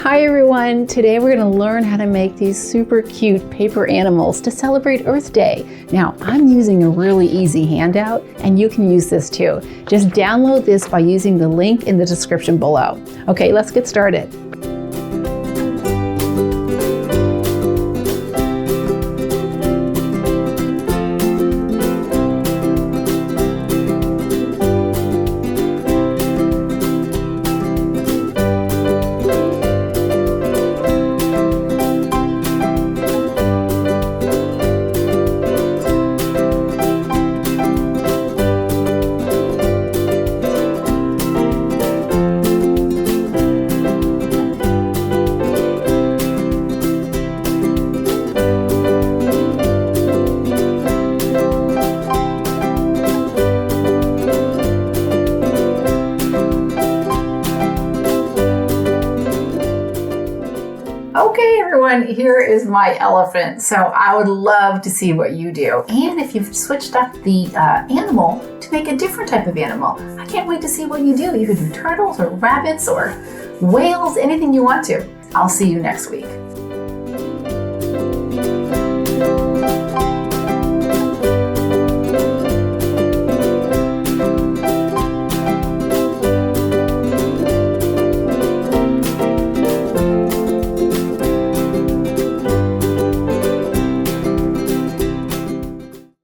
Hi everyone! Today we're going to learn how to make these super cute paper animals to celebrate Earth Day. Now I'm using a really easy handout and you can use this too. Just download this by using the link in the description below. Okay, let's get started. Okay everyone, here is my elephant. So I would love to see what you do. And if you've switched up the animal to make a different type of animal, I can't wait to see what you do. You could do turtles or rabbits or whales, anything you want to. I'll see you next week.